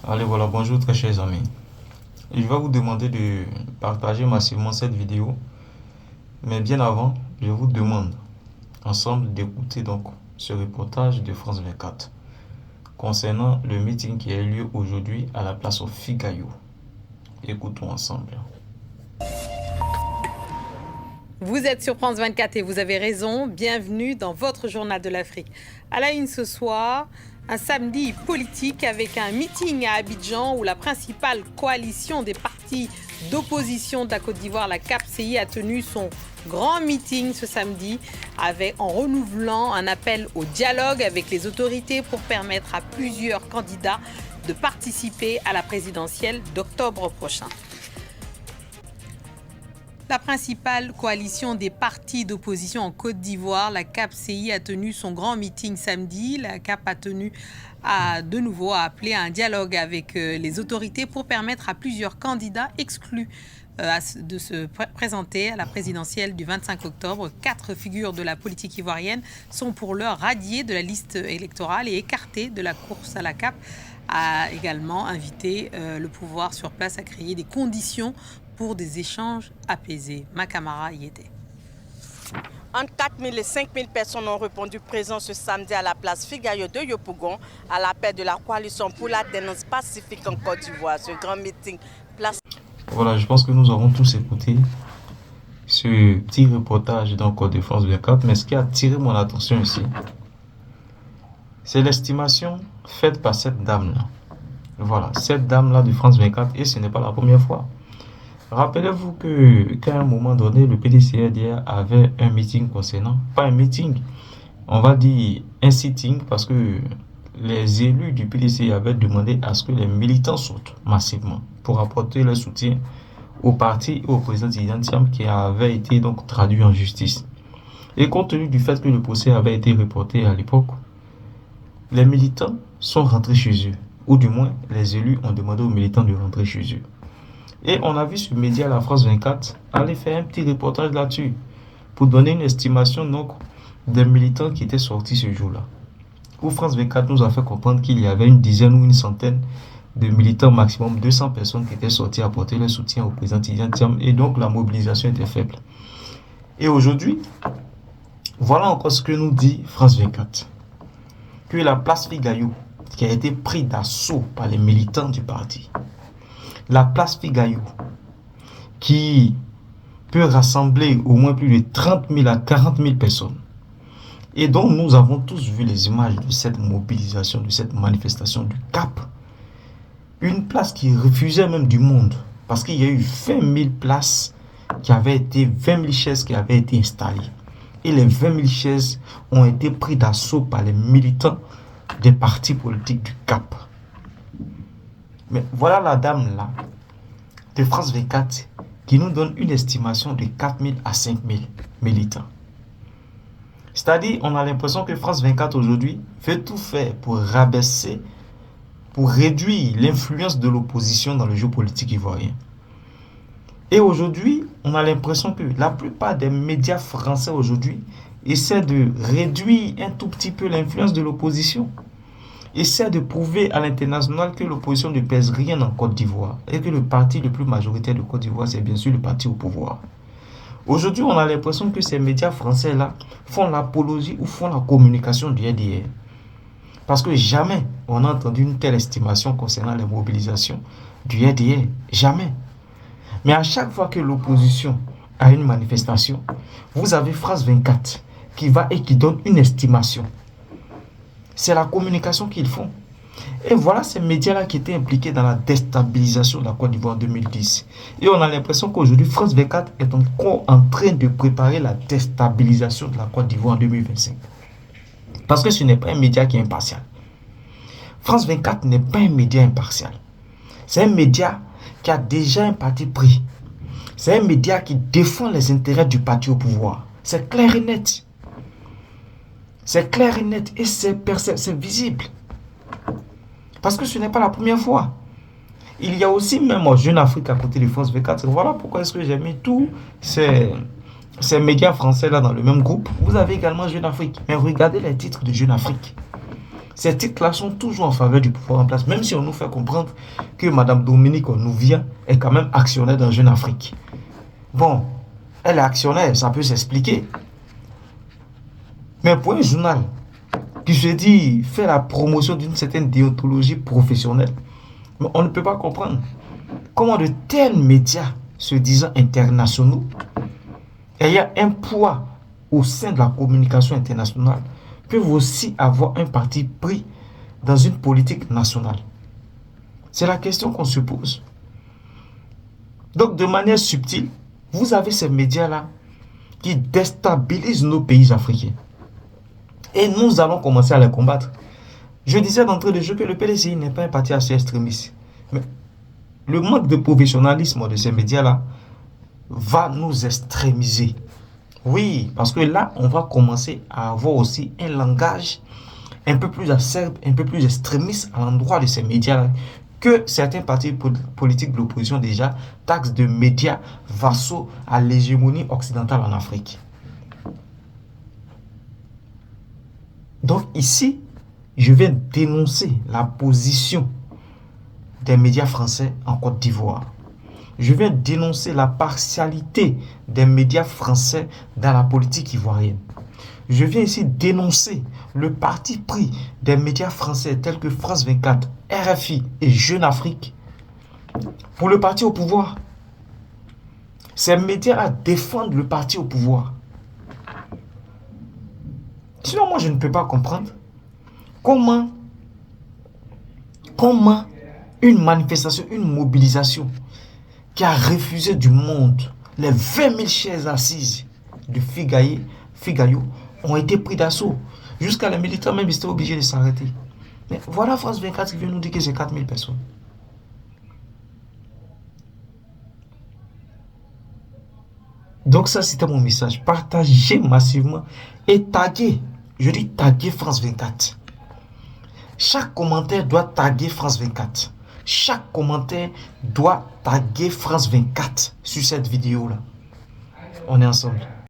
Allez, voilà, bonjour très chers amis. Je vais vous demander de partager massivement cette vidéo, mais bien avant, je vous demande ensemble d'écouter donc ce reportage de France 24 concernant le meeting qui a eu lieu aujourd'hui à la place au Figayou. Écoutons ensemble. Vous êtes sur France 24 et vous avez raison. Bienvenue dans votre journal de l'Afrique. À la une ce soir, un samedi politique avec un meeting à Abidjan où la principale coalition des partis d'opposition de la Côte d'Ivoire, la CAPCI, a tenu son grand meeting ce samedi en renouvelant un appel au dialogue avec les autorités pour permettre à plusieurs candidats de participer à la présidentielle d'octobre prochain. La principale coalition des partis d'opposition en Côte d'Ivoire, la CAPCI, a tenu son grand meeting samedi. La CAP a tenu de nouveau à appeler à un dialogue avec les autorités pour permettre à plusieurs candidats exclus de se présenter à la présidentielle du 25 octobre. 4 figures de la politique ivoirienne sont pour l'heure radiées de la liste électorale et écartées de la course à la CAP. A également invité le pouvoir sur place à créer des conditions pour des échanges apaisés. Ma camarade y était. Entre 4 000 et 5 000 personnes ont répondu présents ce samedi à la place Figayou de Yopougon à l'appel de la coalition pour la dénonce pacifique en Côte d'Ivoire. Ce grand meeting place... Voilà, je pense que nous avons tous écouté ce petit reportage donc de France 24, mais ce qui a attiré mon attention ici, c'est l'estimation faite par cette dame-là. Voilà, cette dame-là de France 24, et ce n'est pas la première fois. Rappelez-vous qu'à un moment donné, le PDCRDR avait un meeting concernant, pas un meeting, on va dire un sitting, parce que les élus du PDC avaient demandé à ce que les militants sortent massivement pour apporter leur soutien au parti et au président Tidjane Thiam qui avait été donc traduit en justice. Et compte tenu du fait que le procès avait été reporté à l'époque, les militants sont rentrés chez eux, ou du moins les élus ont demandé aux militants de rentrer chez eux. Et on a vu ce média, la France 24, aller faire un petit reportage là-dessus pour donner une estimation donc des militants qui étaient sortis ce jour-là. Où France 24 nous a fait comprendre qu'il y avait une dizaine ou une centaine de militants, maximum 200 personnes qui étaient sorties apporter leur soutien au président Tidjane Thiam, et donc la mobilisation était faible. Et aujourd'hui, voilà encore ce que nous dit France 24. Que la place Figayou, qui a été prise d'assaut par les militants du parti, la place Figayou, qui peut rassembler au moins plus de 30 000 à 40 000 personnes, et dont nous avons tous vu les images de cette mobilisation, de cette manifestation du Cap, une place qui refusait même du monde, parce qu'il y a eu 20 000 places qui avaient été, 20 000 chaises qui avaient été installées, et les 20 000 chaises ont été prises d'assaut par les militants des partis politiques du Cap. Mais voilà la dame là, de France 24, qui nous donne une estimation de 4 000 à 5 000 militants. C'est-à-dire, on a l'impression que France 24 aujourd'hui fait tout faire pour rabaisser, pour réduire l'influence de l'opposition dans le jeu politique ivoirien. Et aujourd'hui, on a l'impression que la plupart des médias français aujourd'hui essaient de réduire un tout petit peu l'influence de l'opposition. Essaie de prouver à l'international que l'opposition ne pèse rien en Côte d'Ivoire et que le parti le plus majoritaire de Côte d'Ivoire, c'est bien sûr le parti au pouvoir. Aujourd'hui, on a l'impression que ces médias français-là font l'apologie ou font la communication du RDR. Parce que jamais on a entendu une telle estimation concernant les mobilisations du RDR. Jamais. Mais à chaque fois que l'opposition a une manifestation, vous avez France 24 qui va et qui donne une estimation. C'est la communication qu'ils font. Et voilà ces médias-là qui étaient impliqués dans la déstabilisation de la Côte d'Ivoire en 2010. Et on a l'impression qu'aujourd'hui, France 24 est encore en train de préparer la déstabilisation de la Côte d'Ivoire en 2025. Parce que ce n'est pas un média qui est impartial. France 24 n'est pas un média impartial. C'est un média qui a déjà un parti pris. C'est un média qui défend les intérêts du parti au pouvoir. C'est clair et net. C'est clair et net et c'est visible. Parce que ce n'est pas la première fois. Il y a aussi même Jeune Afrique à côté de France 24. Voilà pourquoi est-ce que j'ai mis tous ces médias français là dans le même groupe. Vous avez également Jeune Afrique. Mais regardez les titres de Jeune Afrique. Ces titres-là sont toujours en faveur du pouvoir en place, même si on nous fait comprendre que Mme Dominique Onouvia est quand même actionnaire dans Jeune Afrique. Bon, elle est actionnaire, ça peut s'expliquer. Mais pour un journal qui se dit fait la promotion d'une certaine déontologie professionnelle, mais on ne peut pas comprendre comment de tels médias se disant internationaux, ayant un poids au sein de la communication internationale, peuvent aussi avoir un parti pris dans une politique nationale. C'est la question qu'on se pose. Donc, de manière subtile, vous avez ces médias-là qui déstabilisent nos pays africains. Et nous allons commencer à les combattre. Je disais d'entrée de jeu que le PDCI n'est pas un parti assez extrémiste. Mais le manque de professionnalisme de ces médias-là va nous extrémiser. Oui, parce que là, on va commencer à avoir aussi un langage un peu plus acerbe, un peu plus extrémiste à l'endroit de ces médias-là, que certains partis politiques de l'opposition déjà taxent de médias vassaux à l'hégémonie occidentale en Afrique. Donc ici, je vais dénoncer la position des médias français en Côte d'Ivoire. Je vais dénoncer la partialité des médias français dans la politique ivoirienne. Je viens ici dénoncer le parti pris des médias français tels que France 24, RFI et Jeune Afrique pour le parti au pouvoir. Ces médias défendent le parti au pouvoir. Sinon, moi, je ne peux pas comprendre comment une manifestation, une mobilisation qui a refusé du monde les 20 000 chaises assises de Figayo ont été pris d'assaut. Jusqu'à les militants même étaient obligés de s'arrêter. Mais voilà France 24 qui vient nous dire que c'est 4 000 personnes. Donc ça, c'était mon message. Partagez massivement et taguez. Je dis taguer France 24. Chaque commentaire doit taguer France 24. Chaque commentaire doit taguer France 24 sur cette vidéo-là. On est ensemble.